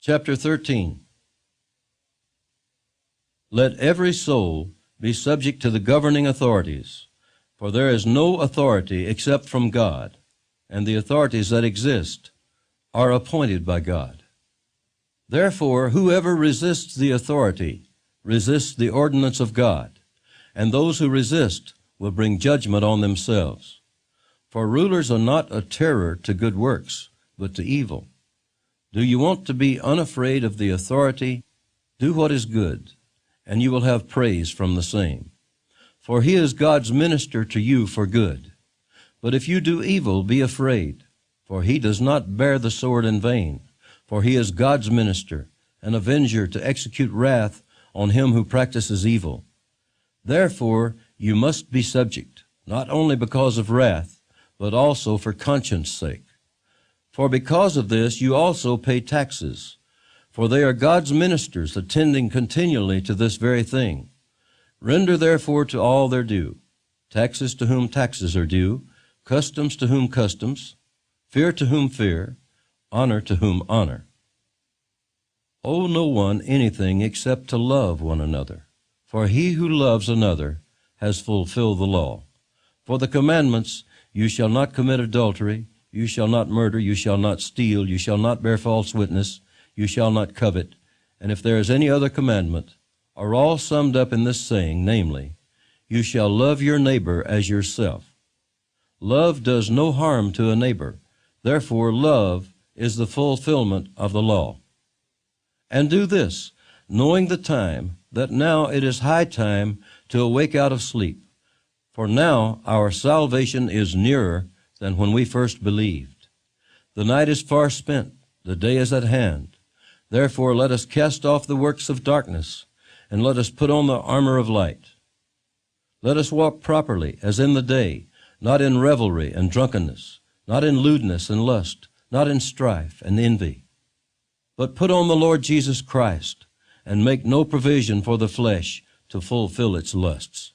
Chapter 13. Let every soul be subject to the governing authorities, for there is no authority except from God, and the authorities that exist are appointed by God. Therefore, whoever resists the authority resists the ordinance of God, and those who resist will bring judgment on themselves. For rulers are not a terror to good works, but to evil. Do you want to be unafraid of the authority? Do what is good, and you will have praise from the same. For he is God's minister to you for good. But if you do evil, be afraid, for he does not bear the sword in vain. For he is God's minister, an avenger to execute wrath on him who practices evil. Therefore you must be subject, not only because of wrath, but also for conscience' sake. For because of this you also pay taxes, for they are God's ministers, attending continually to this very thing. Render therefore to all their due, taxes to whom taxes are due, customs to whom customs, fear to whom fear, honor to whom honor. Owe no one anything except to love one another, for he who loves another has fulfilled the law. For the commandments, you shall not commit adultery, you shall not murder, you shall not steal, you shall not bear false witness, you shall not covet, and if there is any other commandment, are all summed up in this saying, namely, you shall love your neighbor as yourself. Love does no harm to a neighbor, therefore love is the fulfillment of the law. And do this, knowing the time, that now it is high time to awake out of sleep. For now our salvation is nearer than when we first believed. The night is far spent, the day is at hand. Therefore let us cast off the works of darkness, and let us put on the armor of light. Let us walk properly, as in the day, not in revelry and drunkenness, not in lewdness and lust, not in strife and envy. But put on the Lord Jesus Christ, and make no provision for the flesh to fulfill its lusts.